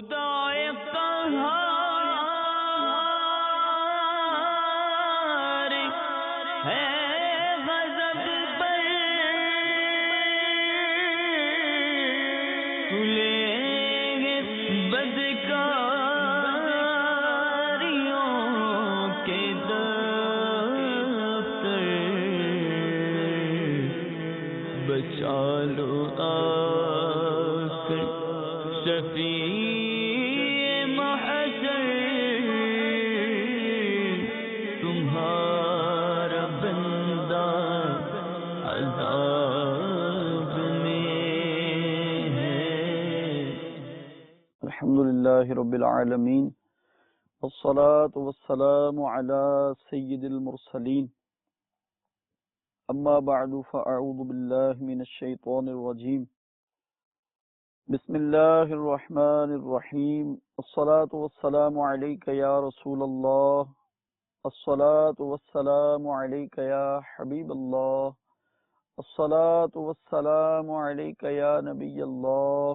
خدائے قہار ہے غضب پر تلے بدکاریوں کے دفتر بچا لو شفیع محشر تمہارا بندہ عذاب میں ہے۔ الحمدللہ رب العالمین والصلاة والسلام علی سید المرسلین، اما بعد فاعوذ باللہ من الشیطان الرجیم، بسم اللہ الرحمن الرحیم، الصلاة والسلام علیک یا رسول اللہ، الصلاة والسلام علیک یا حبیب اللہ، الصلاة والسلام علیک یا نبی اللہ،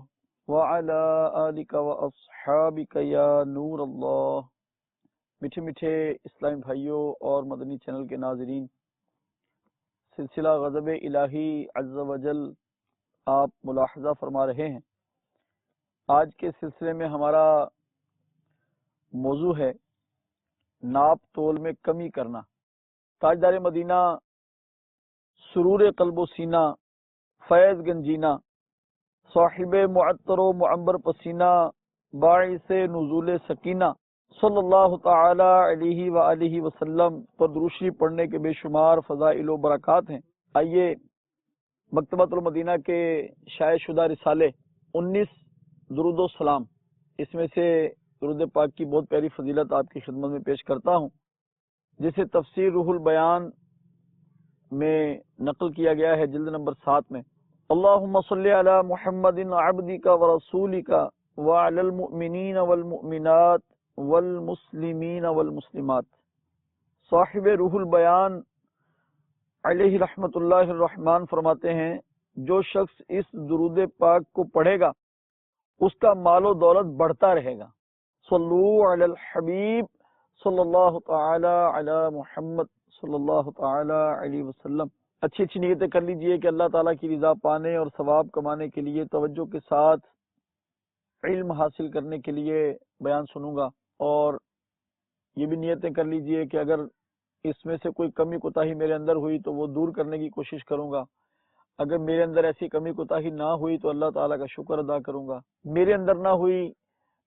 وعلی آلک واصحابک یا نور اللہ۔ میٹھے میٹھے اسلامی بھائیوں اور مدنی چینل کے ناظرین، سلسلہ غضب الہی عز و جل آپ ملاحظہ فرما رہے ہیں۔ آج کے سلسلے میں ہمارا موضوع ہے ناپ تول میں کمی کرنا۔ تاجدار مدینہ، سرور قلب و سینہ، فیض گنجینہ، صاحب معطر و معمبر پسینہ، باعث نزول سکینہ، صلی اللہ تعالی علیہ وآلہ وسلم پر درود شریف پڑھنے کے بے شمار فضائل و برکات ہیں۔ آئیے مکتبۃ المدینہ کے شائع شدہ رسالے 19 درود و سلام، اس میں سے درود پاک کی بہت پیاری فضیلت آپ کی خدمت میں پیش کرتا ہوں، جسے تفسیر روح البیان میں نقل کیا گیا ہے جلد نمبر 7 میں۔ اللہم صلی علی محمد عبدک ورسولک وعلی المؤمنین والمؤمنات والمسلمین والمسلمات۔ صاحب روح البیان علیہ رحمت اللہ الرحمن فرماتے ہیں، جو شخص اس درود پاک کو پڑھے گا اس کا مال و دولت بڑھتا رہے گا۔ صلو علی الحبیب صلی اللہ تعالی علی محمد صلی اللہ تعالی علیہ وسلم۔ اچھی اچھی نیتیں کر لیجئے کہ اللہ تعالیٰ کی رضا پانے اور ثواب کمانے کے لیے توجہ کے ساتھ علم حاصل کرنے کے لیے بیان سنوں گا، اور یہ بھی نیتیں کر لیجئے کہ اگر اس میں سے کوئی کمی کوتاہی میرے اندر ہوئی تو وہ دور کرنے کی کوشش کروں گا۔ اگر میرے اندر ایسی کمی کوتاہی نہ ہوئی تو اللہ تعالیٰ کا شکر ادا کروں گا۔ میرے اندر نہ ہوئی،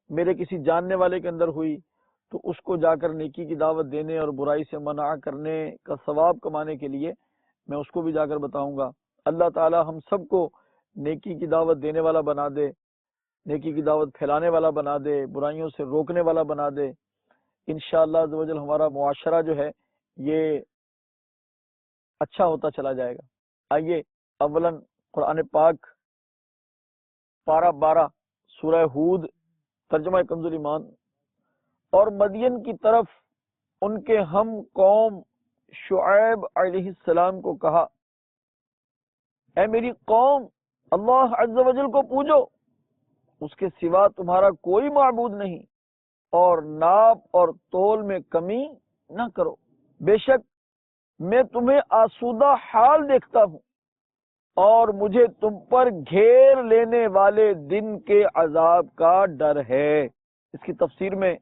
میرے کسی جاننے والے کے اندر ہوئی تو اس کو جا کر نیکی کی دعوت دینے اور برائی سے منع کرنے کا ثواب کمانے کے لیے میں اس کو بھی جا کر بتاؤں گا۔ اللہ تعالیٰ ہم سب کو نیکی کی دعوت دینے والا بنا دے، نیکی کی دعوت پھیلانے والا بنا دے، برائیوں سے روکنے والا بنا دے۔ انشاءاللہ عز و جل ہمارا معاشرہ جو ہے یہ اچھا ہوتا چلا جائے گا۔ آئیے اولاً قرآن پاک پارہ 12 سورہ ہود ترجمہ کنز ایمان، اور مدین کی طرف ان کے ہم قوم شعیب علیہ السلام کو کہا، اے میری قوم، اللہ عز و جل کو پوجو، اس کے سوا تمہارا کوئی معبود نہیں، اور ناپ اور تول میں کمی نہ کرو، بے شک میں تمہیں آسودہ حال دیکھتا ہوں اور مجھے تم پر گھیر لینے والے دن کے عذاب کا ڈر ہے۔ اس کی تفسیر میں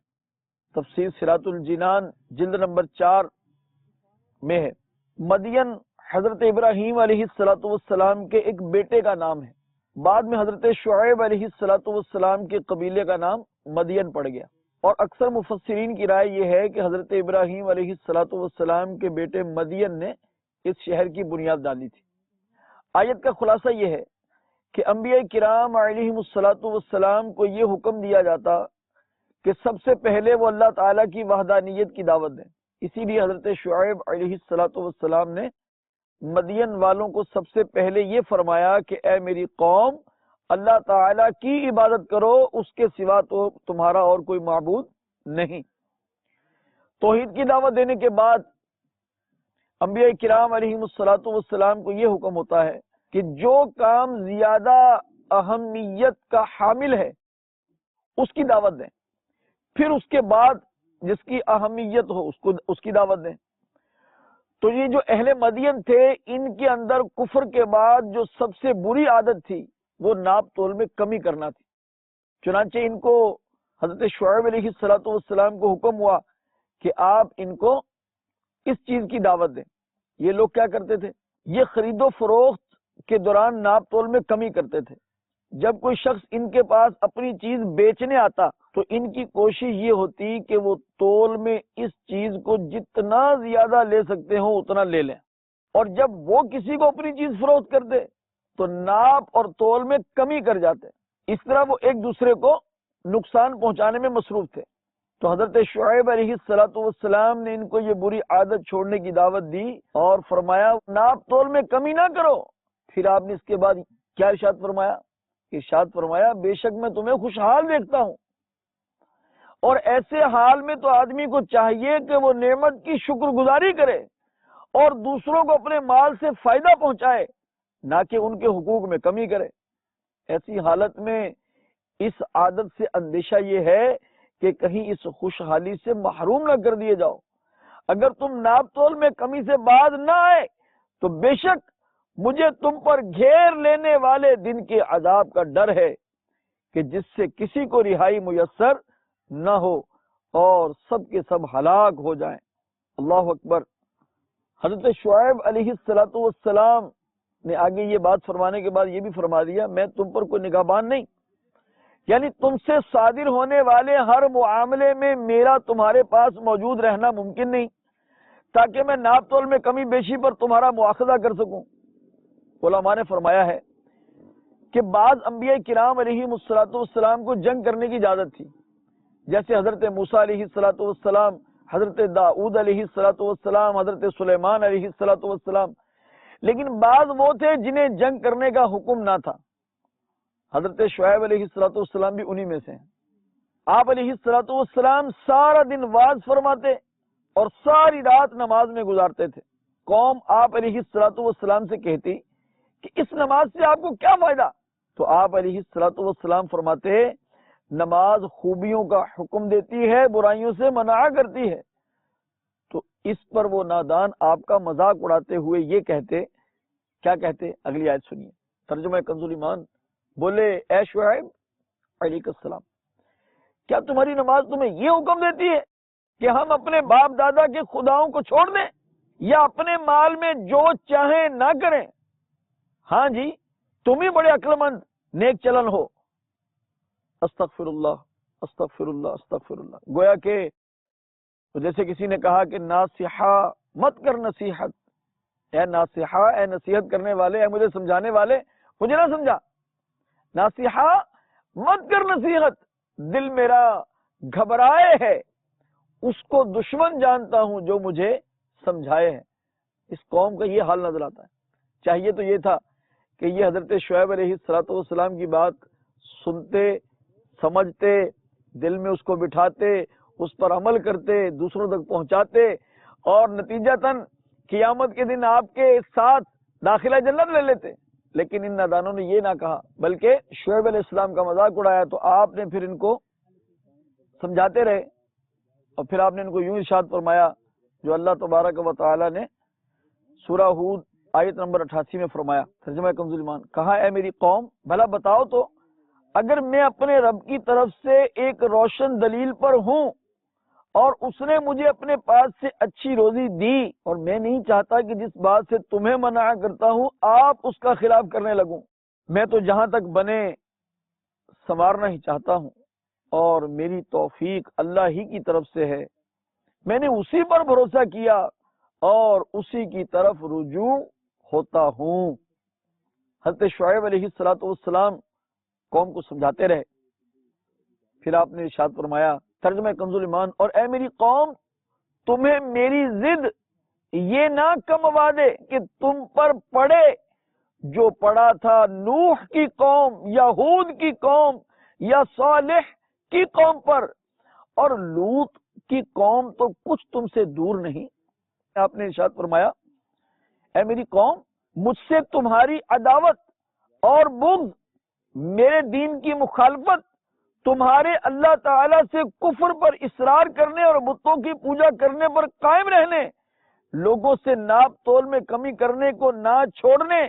تفسیر صراط الجنان جلد نمبر 4 میں ہے۔ مدین حضرت ابراہیم علیہ السلام کے ایک بیٹے کا نام ہے، بعد میں حضرت شعیب علیہ السلام کے قبیلے کا نام مدین پڑ گیا، اور اکثر مفسرین کی رائے یہ ہے کہ حضرت ابراہیم علیہ السلام کے بیٹے مدین نے اس شہر کی بنیاد ڈالی تھی۔ آیت کا خلاصہ یہ ہے کہ انبیاء کرام علیہم السلام کو یہ حکم دیا جاتا کہ سب سے پہلے وہ اللہ تعالیٰ کی وحدانیت کی دعوت دیں، اسی لیے حضرت شعیب علیہ السلام نے مدین والوں کو سب سے پہلے یہ فرمایا کہ اے میری قوم، اللہ تعالیٰ کی عبادت کرو، اس کے سوا تو تمہارا اور کوئی معبود نہیں۔ توحید کی دعوت دینے کے بعد انبیاء کرام علیہم السلام کو یہ حکم ہوتا ہے کہ جو کام زیادہ اہمیت کا حامل ہے اس کی دعوت دیں، پھر اس کے بعد جس کی اہمیت ہو اس کی دعوت دیں۔ تو یہ جو اہل مدین تھے، ان کے اندر کفر کے بعد جو سب سے بری عادت تھی وہ ناپ تول میں کمی کرنا تھی۔ چنانچہ ان کو حضرت شعیب علیہ السلام کو حکم ہوا کہ آپ ان کو اس چیز کی دعوت دیں۔ یہ لوگ کیا کرتے تھے؟ یہ خرید و فروخت کے دوران ناپ تول میں کمی کرتے تھے۔ جب کوئی شخص ان کے پاس اپنی چیز بیچنے آتا تو ان کی کوشش یہ ہوتی کہ وہ تول میں اس چیز کو جتنا زیادہ لے سکتے ہوں اتنا لے لیں، اور جب وہ کسی کو اپنی چیز فروخت کرتے تو ناپ اور تول میں کمی کر جاتے۔ اس طرح وہ ایک دوسرے کو نقصان پہنچانے میں مصروف تھے۔ تو حضرت شعیب علیہ السلام نے ان کو یہ بری عادت چھوڑنے کی دعوت دی اور فرمایا ناپ تول میں کمی نہ کرو۔ پھر آپ نے اس کے بعد کیا ارشاد فرمایا؟ ارشاد فرمایا بے شک میں تمہیں خوشحال دیکھتا ہوں، اور ایسے حال میں تو آدمی کو چاہیے کہ وہ نعمت کی شکر گزاری کرے اور دوسروں کو اپنے مال سے فائدہ پہنچائے، نہ کہ ان کے حقوق میں کمی کرے۔ ایسی حالت میں اس عادت سے اندیشہ یہ ہے کہ کہیں اس خوشحالی سے محروم نہ کر دیے جاؤ۔ اگر تم ناپ تول میں کمی سے باز نہ آئے تو بے شک مجھے تم پر گھیر لینے والے دن کے عذاب کا ڈر ہے کہ جس سے کسی کو رہائی میسر نہ ہو اور سب کے سب ہلاک ہو جائیں۔ اللہ اکبر۔ حضرت شعیب علیہ السلام نے آگے یہ بات فرمانے کے بعد یہ بھی فرما دیا میں تم پر کوئی نگہبان نہیں، یعنی تم سے صادر ہونے والے ہر معاملے میں میرا تمہارے پاس موجود رہنا ممکن نہیں تاکہ میں ناپ تول میں کمی بیشی پر تمہارا مواخذہ کر سکوں۔ علماء نے فرمایا ہے کہ بعض انبیاء کرام علیہ السلام کو جنگ کرنے کی اجازت تھی، جیسے حضرت موسیٰ علیہ السلام، حضرت داؤد علیہ السلام، حضرت سلیمان علیہ السلام، لیکن بعض وہ تھے جنہیں جنگ کرنے کا حکم نہ تھا۔ حضرت شعیب علیہ السلام بھی انہی میں سے ہیں۔ آپ علیہ السلام سارا دن واز فرماتے اور ساری رات نماز میں گزارتے تھے۔ قوم آپ علیہ السلام سے کہتی کہ اس نماز سے آپ کو کیا فائدہ؟ تو آپ علیہ السلام فرماتے نماز خوبیوں کا حکم دیتی ہے، برائیوں سے منع کرتی ہے۔ تو اس پر وہ نادان آپ کا مذاق اڑاتے ہوئے یہ کہتے، کیا کہتے؟ اگلی آیت سنیے، ترجمہ کنز ایمان۔ بولے اے شعیب علیہ السلام، کیا تمہاری نماز تمہیں یہ حکم دیتی ہے کہ ہم اپنے باپ دادا کے خداؤں کو چھوڑ دیں یا اپنے مال میں جو چاہیں نہ کریں؟ ہاں جی، تم ہی بڑے عقل مند نیک چلن ہو۔ استغفر اللہ استغفر اللہ استغفر اللہ۔ گویا کہ جیسے کسی نے کہا کہ ناصحہ مت کر نصیحت، اے ناصحہ، اے نصیحت کرنے والے، اے مجھے سمجھانے والے، مجھے نہ سمجھا۔ ناصحہ مت کر نصیحت، دل میرا گھبرائے ہے، اس کو دشمن جانتا ہوں جو مجھے سمجھائے ہے۔ اس قوم کا یہ حال نظر آتا ہے۔ چاہیے تو یہ تھا کہ یہ حضرت شعیب علیہ السلام کی بات سنتے، سمجھتے، دل میں اس کو بٹھاتے، اس پر عمل کرتے، دوسروں تک پہنچاتے، اور نتیجتاً قیامت کے دن آپ کے ساتھ داخلہ جنت لے لیتے۔ لیکن ان نادانوں نے یہ نہ کہا، بلکہ شعیب علیہ السلام کا مذاق اڑایا۔ تو آپ نے پھر ان کو سمجھاتے رہے، اور پھر آپ نے ان کو یوں ارشاد فرمایا جو اللہ تبارک و تعالی نے سورہ ہود آیت نمبر 88 میں فرمایا، ترجمہ کنز ایمان۔ کہا اے میری قوم، بھلا بتاؤ تو اگر میں اپنے رب کی طرف سے ایک روشن دلیل پر ہوں اور اس نے مجھے اپنے پاس سے اچھی روزی دی، اور میں نہیں چاہتا کہ جس بات سے تمہیں منع کرتا ہوں آپ اس کا خلاف کرنے لگوں، میں تو جہاں تک بنے سنوارنا ہی چاہتا ہوں، اور میری توفیق اللہ ہی کی طرف سے ہے، میں نے اسی پر بھروسہ کیا اور اسی کی طرف رجوع ہوتا ہوں۔ حضرت شعیب علیہ السلام قوم کو سمجھاتے رہے۔ پھر آپ نے ارشاد فرمایا، ترجمہ کنز ایمان، اور اے میری قوم، تمہیں میری ضد یہ نہ کموا دے کہ تم پر پڑے جو پڑا تھا نوح کی قوم یا ہود کی قوم یا صالح کی قوم پر، اور لوط کی قوم تو کچھ تم سے دور نہیں۔ آپ نے ارشاد فرمایا، اے میری قوم، مجھ سے تمہاری عداوت اور بغض، میرے دین کی مخالفت تمہارے اللہ تعالی سے کفر پر اصرار کرنے اور بتوں کی پوجا کرنے پر قائم رہنے، لوگوں سے ناپ تول میں کمی کرنے کو نہ چھوڑنے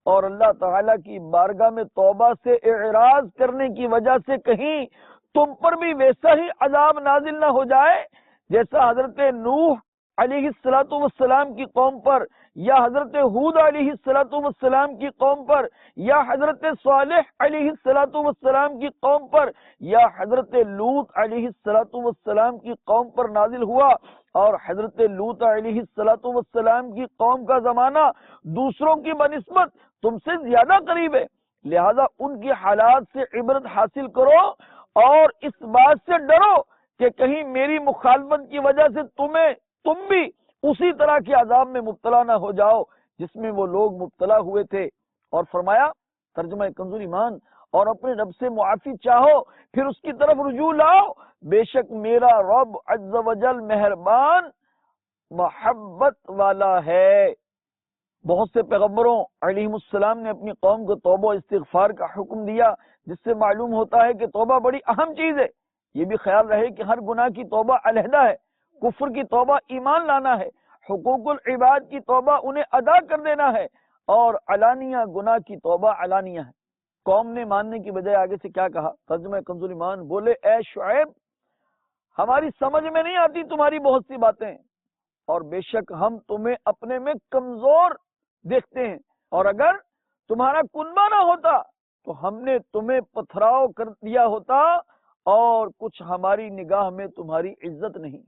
اور اللہ تعالی کی بارگاہ میں توبہ سے اعراض کرنے کی وجہ سے کہیں تم پر بھی ویسا ہی عذاب نازل نہ ہو جائے جیسا حضرت نوح علیہ السلام کی قوم پر، یا حضرت ہود علیہ السلام کی قوم پر، یا حضرت صالح علیہ السلام کی قوم پر، یا حضرت لوط علیہ السلام کی قوم پر نازل ہوا۔ اور حضرت لوط علیہ السلام کی قوم کا زمانہ دوسروں کی بنسبت تم سے زیادہ قریب ہے، لہذا ان کی حالات سے عبرت حاصل کرو اور اس بات سے ڈرو کہ کہیں میری مخالفت کی وجہ سے تم بھی اسی طرح کے عذاب میں مبتلا نہ ہو جاؤ جس میں وہ لوگ مبتلا ہوئے تھے۔ اور فرمایا ترجمہ کنز ایمان، اور اپنے رب سے معافی چاہو پھر اس کی طرف رجوع لاؤ، بے شک میرا رب عز و جل مہربان محبت والا ہے۔ بہت سے پیغمبروں علیہم السلام نے اپنی قوم کو توبہ و استغفار کا حکم دیا، جس سے معلوم ہوتا ہے کہ توبہ بڑی اہم چیز ہے۔ یہ بھی خیال رہے کہ ہر گناہ کی توبہ علیحدہ ہے، کفر کی توبہ ایمان لانا ہے، حقوق العباد کی توبہ انہیں ادا کر دینا ہے، اور علانیہ گناہ کی توبہ علانیہ ہے۔ قوم نے ماننے کی بجائے آگے سے کیا کہا؟ ترجمہ کنز ایمان، بولے اے شعیب ہماری سمجھ میں نہیں آتی تمہاری بہت سی باتیں، اور بے شک ہم تمہیں اپنے میں کمزور دیکھتے ہیں، اور اگر تمہارا کنبہ نہ ہوتا تو ہم نے تمہیں پتھراؤ کر دیا ہوتا، اور کچھ ہماری نگاہ میں تمہاری عزت نہیں۔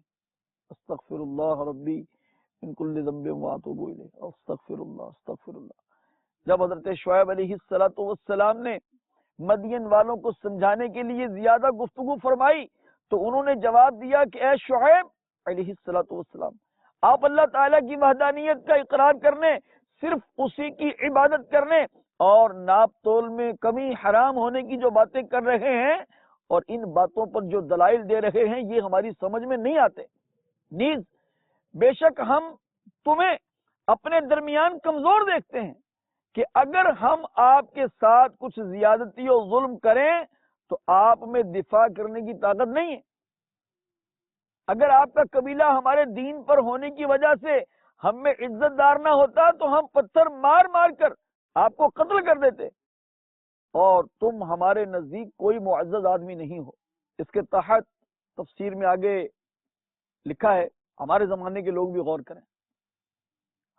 استغفر اللہ ربی من کل ذنب واتوب الیہ، استغفر اللہ استغفر اللہ۔ جب حضرت شعیب علیہ السلام نے مدین والوں کو سمجھانے کے لیے زیادہ گفتگو فرمائی تو انہوں نے جواب دیا کہ اے شعیب علیہ السلام، آپ اللہ تعالیٰ کی وحدانیت کا اقرار کرنے، صرف اسی کی عبادت کرنے اور ناپ تول میں کمی حرام ہونے کی جو باتیں کر رہے ہیں اور ان باتوں پر جو دلائل دے رہے ہیں یہ ہماری سمجھ میں نہیں آتے۔ نیز بے شک ہم تمہیں اپنے درمیان کمزور دیکھتے ہیں کہ اگر ہم آپ کے ساتھ کچھ زیادتی و ظلم کریں تو آپ میں دفاع کرنے کی طاقت نہیں ہے۔ اگر آپ کا قبیلہ ہمارے دین پر ہونے کی وجہ سے ہم میں عزت دار نہ ہوتا تو ہم پتھر مار مار کر آپ کو قتل کر دیتے، اور تم ہمارے نزدیک کوئی معزز آدمی نہیں ہو۔ اس کے تحت تفسیر میں آگے لکھا ہے، ہمارے زمانے کے لوگ بھی غور کریں،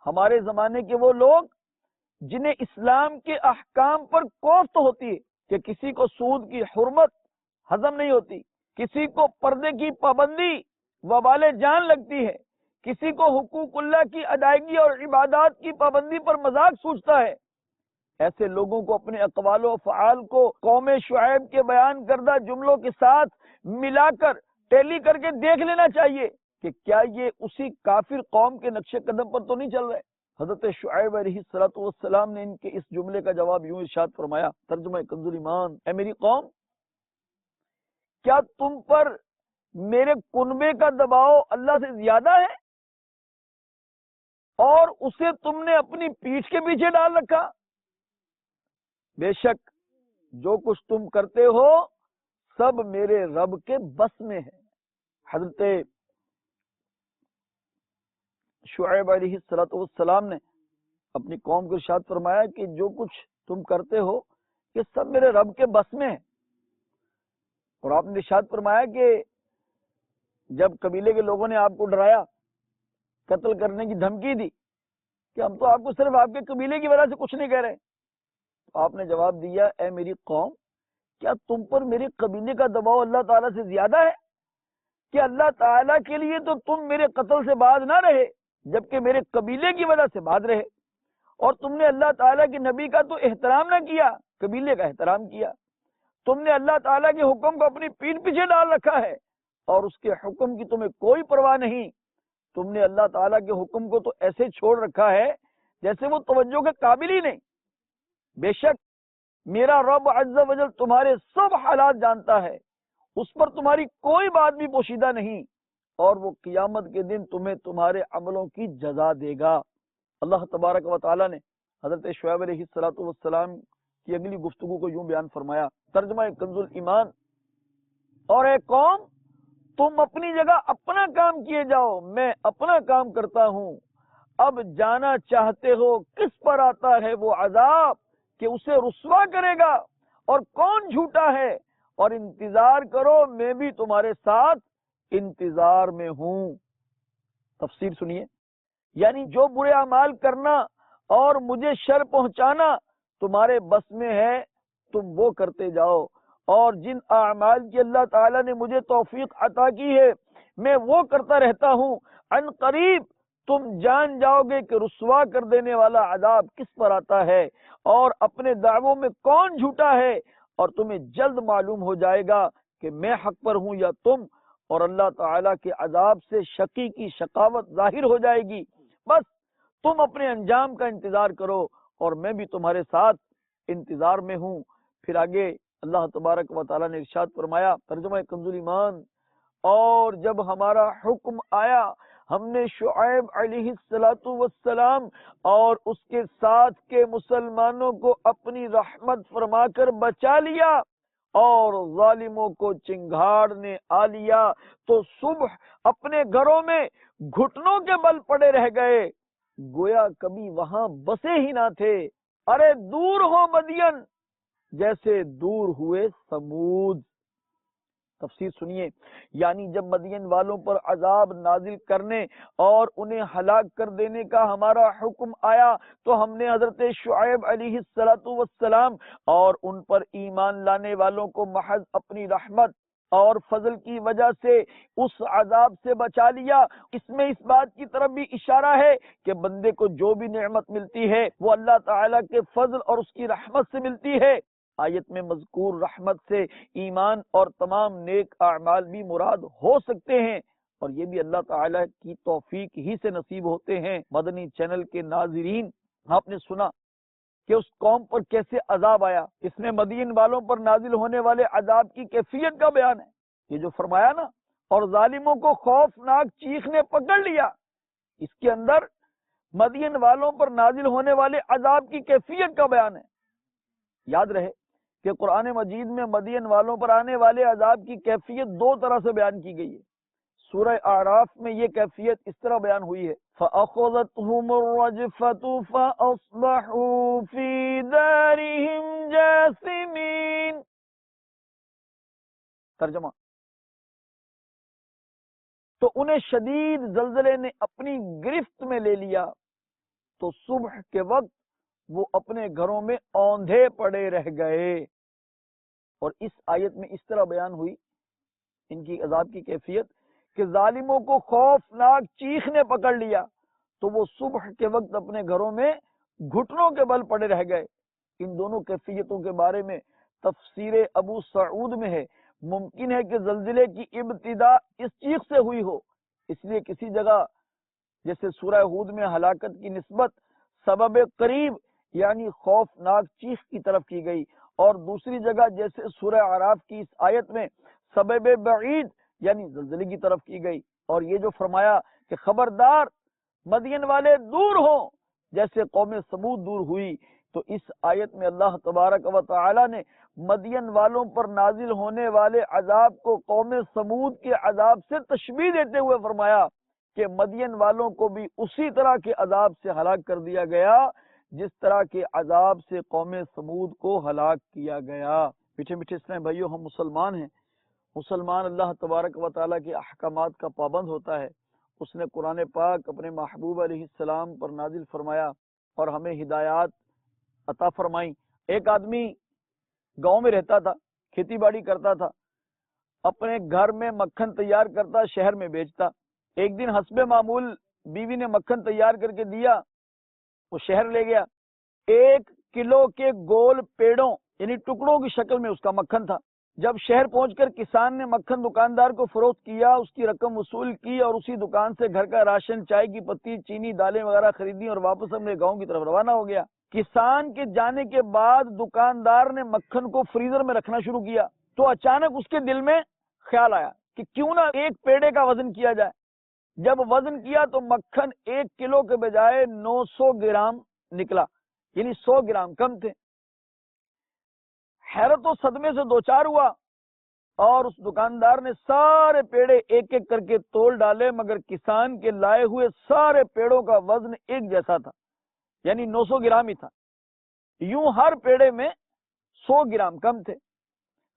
ہمارے زمانے کے وہ لوگ جنہیں اسلام کے احکام پر کوفت ہوتی ہے کہ کسی کو سود کی حرمت ہضم نہیں ہوتی، کسی کو پردے کی پابندی وبال جان لگتی ہے، کسی کو حقوق اللہ کی ادائیگی اور عبادات کی پابندی پر مذاق سوچتا ہے، ایسے لوگوں کو اپنے اقوال و افعال کو قوم شعیب کے بیان کردہ جملوں کے ساتھ ملا کر ٹیلی کر کے دیکھ لینا چاہیے کہ کیا یہ اسی کافر قوم کے نقش قدم پر تو نہیں چل رہے۔ حضرت شعیب علیہ السلام نے ان کے اس جملے کا جواب یوں ارشاد فرمایا، ترجمہ کنز ایمان، اے میری قوم، کیا تم پر میرے کنبے کا دباؤ اللہ سے زیادہ ہے اور اسے تم نے اپنی پیٹھ کے پیچھے ڈال رکھا؟ بے شک جو کچھ تم کرتے ہو سب میرے رب کے بس میں ہے۔ حضرت شعیب علیہ السلام نے اپنی قوم کو ارشاد فرمایا کہ جو کچھ تم کرتے ہو یہ سب میرے رب کے بس میں ہے، اور آپ نے ارشاد فرمایا کہ جب قبیلے کے لوگوں نے آپ کو ڈرایا، قتل کرنے کی دھمکی دی کہ ہم تو آپ کو صرف آپ کے قبیلے کی وجہ سے کچھ نہیں کہہ رہے، تو آپ نے جواب دیا، اے میری قوم، کیا تم پر میرے قبیلے کا دباؤ اللہ تعالیٰ سے زیادہ ہے کہ اللہ تعالیٰ کے لیے تو تم میرے قتل سے باز نہ رہے جبکہ میرے قبیلے کی وجہ سے باز رہے، اور تم نے اللہ تعالیٰ کے نبی کا تو احترام نہ کیا، قبیلے کا احترام کیا، تم نے اللہ تعالیٰ کے حکم کو اپنی پیٹھ پیچھے ڈال رکھا ہے اور اس کے حکم کی تمہیں کوئی پرواہ نہیں، تم نے اللہ تعالیٰ کے حکم کو تو ایسے چھوڑ رکھا ہے جیسے وہ توجہ کے قابل ہی نہیں۔ بے شک میرا رب عز و جل تمہارے سب حالات جانتا ہے، اس پر تمہاری کوئی بات بھی پوشیدہ نہیں، اور وہ قیامت کے دن تمہیں تمہارے عملوں کی جزا دے گا۔ اللہ تبارک و تعالیٰ نے حضرت شعیب علیہ السلام کی اگلی گفتگو کو یوں بیان فرمایا، ترجمہ کنز ایمان، اور اے قوم تم اپنی جگہ اپنا کام کیے جاؤ، میں اپنا کام کرتا ہوں۔ اب جانا چاہتے ہو کس پر آتا ہے وہ عذاب کہ اسے رسوا کرے گا، اور کون جھوٹا ہے، اور انتظار کرو میں بھی تمہارے ساتھ انتظار میں ہوں۔ تفسیر سنیے، یعنی جو برے اعمال کرنا اور مجھے شر پہنچانا تمہارے بس میں ہے تم وہ کرتے جاؤ، اور جن اعمال کی اللہ تعالیٰ نے مجھے توفیق عطا کی ہے میں وہ کرتا رہتا ہوں۔ عن قریب تم جان جاؤ گے کہ رسوا کر دینے والا عذاب کس پر آتا ہے، اور اپنے دعووں میں کون جھوٹا ہے، اور تمہیں جلد معلوم ہو جائے گا کہ میں حق پر ہوں یا تم، اور اللہ تعالیٰ کے عذاب سے شقی کی شقاوت ظاہر ہو جائے گی۔ بس تم اپنے انجام کا انتظار کرو اور میں بھی تمہارے ساتھ انتظار میں ہوں۔ پھر آگے اللہ تبارک و تعالیٰ نے ارشاد فرمایا، ترجمہ کنز ایمان، اور جب ہمارا حکم آیا ہم نے شعیب علیہ السلام اور اس کے ساتھ کے مسلمانوں کو اپنی رحمت فرما کر بچا لیا، اور ظالموں کو چنگھاڑ نے آ لیا تو صبح اپنے گھروں میں گھٹنوں کے بل پڑے رہ گئے، گویا کبھی وہاں بسے ہی نہ تھے۔ ارے دور ہو مدین جیسے دور ہوئے سمود۔ تفسیر سنیے، یعنی جب مدین والوں پر عذاب نازل کرنے اور انہیں ہلاک کر دینے کا ہمارا حکم آیا تو ہم نے حضرت شعیب علیہ السلام اور ان پر ایمان لانے والوں کو محض اپنی رحمت اور فضل کی وجہ سے اس عذاب سے بچا لیا۔ اس میں اس بات کی طرف بھی اشارہ ہے کہ بندے کو جو بھی نعمت ملتی ہے وہ اللہ تعالیٰ کے فضل اور اس کی رحمت سے ملتی ہے۔ آیت میں مذکور رحمت سے ایمان اور تمام نیک اعمال بھی مراد ہو سکتے ہیں، اور یہ بھی اللہ تعالیٰ کی توفیق ہی سے نصیب ہوتے ہیں۔ مدنی چینل کے ناظرین، آپ نے سنا کہ اس قوم پر کیسے عذاب آیا، اس میں مدین والوں پر نازل ہونے والے عذاب کی کیفیت کا بیان ہے۔ یہ جو فرمایا نا، اور ظالموں کو خوفناک چیخ نے پکڑ لیا، اس کے اندر مدین والوں پر نازل ہونے والے عذاب کی کیفیت کا بیان ہے۔ یاد رہے کہ قرآن مجید میں مدین والوں پر آنے والے عذاب کی کیفیت دو طرح سے بیان کی گئی ہے۔ سورہ اعراف میں یہ کیفیت اس طرح بیان ہوئی ہے، فَأَخَذَتْهُمُ الرَّجْفَةُ فَأَصْبَحُوا فِي دَارِهِمْ جَاثِمِينَ۔ ترجمہ، تو انہیں شدید زلزلے نے اپنی گرفت میں لے لیا تو صبح کے وقت وہ اپنے گھروں میں اوندھے پڑے رہ گئے۔ اور اس آیت میں اس طرح بیان ہوئی ان کی عذاب کی کیفیت کہ ظالموں کو خوفناک چیخ نے پکڑ لیا تو وہ صبح کے وقت اپنے گھروں میں گھٹنوں کے بل پڑے رہ گئے۔ ان دونوں کیفیتوں کے بارے میں تفسیر ابو سعود میں ہے، ممکن ہے کہ زلزلے کی ابتدا اس چیخ سے ہوئی ہو، اس لیے کسی جگہ جیسے سورہ ہود میں ہلاکت کی نسبت سبب قریب یعنی خوفناک چیخ کی طرف کی گئی، اور دوسری جگہ جیسے سورہ اعراف کی اس آیت میں سبب بعید یعنی زلزلے کی طرف کی گئی۔ اور یہ جو فرمایا کہ خبردار مدین والے دور ہوں جیسے قوم سمود دور ہوئی، تو اس آیت میں اللہ تبارک و تعالی نے مدین والوں پر نازل ہونے والے عذاب کو قوم سمود کے عذاب سے تشبیہ دیتے ہوئے فرمایا کہ مدین والوں کو بھی اسی طرح کے عذاب سے ہلاک کر دیا گیا جس طرح کے عذاب سے قوم سمود کو ہلاک کیا گیا۔ میٹھے میٹھے اسلام بھائیو، ہم مسلمان ہیں۔ مسلمان اللہ تبارک و تعالیٰ کے احکامات کا پابند ہوتا ہے۔ اس نے قرآن پاک اپنے محبوب علیہ السلام پر نازل فرمایا اور ہمیں ہدایات عطا فرمائی۔ ایک آدمی گاؤں میں رہتا تھا، کھیتی باڑی کرتا تھا، اپنے گھر میں مکھن تیار کرتا، شہر میں بیچتا۔ ایک دن حسب معمول بیوی نے مکھن تیار کر کے دیا، وہ شہر لے گیا۔ 1 کلو کے گول پیڑوں یعنی ٹکڑوں کی شکل میں اس کا مکھن تھا۔ جب شہر پہنچ کر کسان نے مکھن دکاندار کو فروخت کیا، اس کی رقم وصول کی اور اسی دکان سے گھر کا راشن، چائے کی پتی، چینی، دالیں وغیرہ خریدی اور واپس اپنے گاؤں کی طرف روانہ ہو گیا۔ کسان کے جانے کے بعد دکاندار نے مکھن کو فریزر میں رکھنا شروع کیا تو اچانک اس کے دل میں خیال آیا کہ کیوں نہ ایک پیڑے کا وزن کیا جائے۔ جب وزن کیا تو مکھن 1 کلو کے بجائے 900 گرام نکلا، یعنی 100 گرام کم تھے۔ حیرت و صدمے سے دوچار ہوا اور اس دکاندار نے سارے پیڑے ایک ایک کر کے تول ڈالے، مگر کسان کے لائے ہوئے سارے پیڑوں کا وزن ایک جیسا تھا، یعنی 900 گرام ہی تھا۔ یوں ہر پیڑے میں 100 گرام کم تھے۔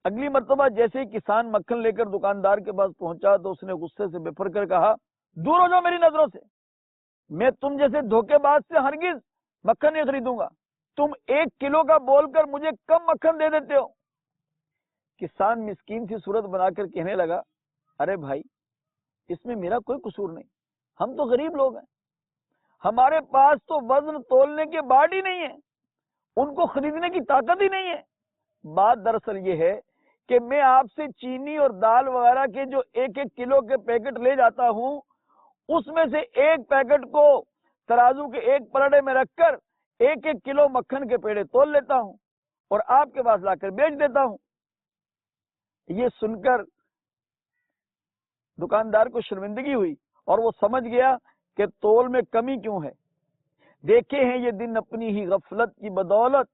اگلی مرتبہ جیسے ہی کسان مکھن لے کر دکاندار کے پاس پہنچا تو اس نے غصے سے بفر کر کہا، دور ہو جاؤ میری نظروں سے، میں تم جیسے دھوکے باز سے ہرگز مکھن نہیں خریدوں گا، تم 1 کلو کا بول کر مجھے کم مکھن دے دیتے ہو۔ کسان مسکین سی صورت بنا کر کہنے لگا، ارے بھائی، اس میں میرا کوئی قصور نہیں، ہم تو غریب لوگ ہیں، ہمارے پاس تو وزن تولنے کے بعد ہی نہیں ہے، ان کو خریدنے کی طاقت ہی نہیں ہے۔ بات دراصل یہ ہے کہ میں آپ سے چینی اور دال وغیرہ کے جو 1-1 کلو کے پیکٹ لے جاتا ہوں، اس میں سے ایک پیکٹ کو ترازو کے ایک پلڑے میں رکھ کر 1-1 کلو مکھن کے پیڑے تول لیتا ہوں اور آپ کے پاس لا کر بیچ دیتا ہوں۔ یہ سن کر دکاندار کو شرمندگی ہوئی اور وہ سمجھ گیا کہ تول میں کمی کیوں ہے۔ دیکھے ہیں یہ دن اپنی ہی غفلت کی بدولت،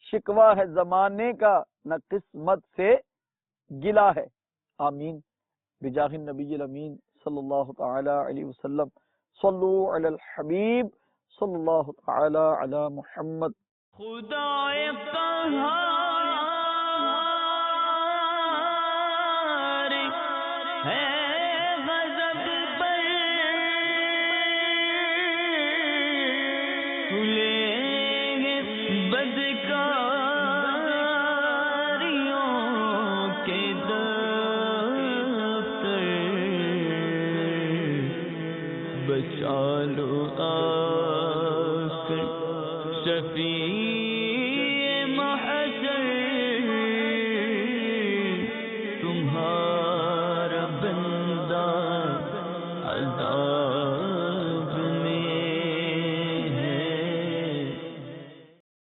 شکوہ ہے زمانے کا نہ قسمت سے گلا ہے۔ آمین بجاہ النبی الامین صلی اللہ تعالی علیہ وسلم۔ صلو علی الحبیب صلی اللہ تعالی علی محمد۔ خدائے قہار ہے غضب پر، کھلیں گے بدکاریوں کے دفتر، بچا لو آ کر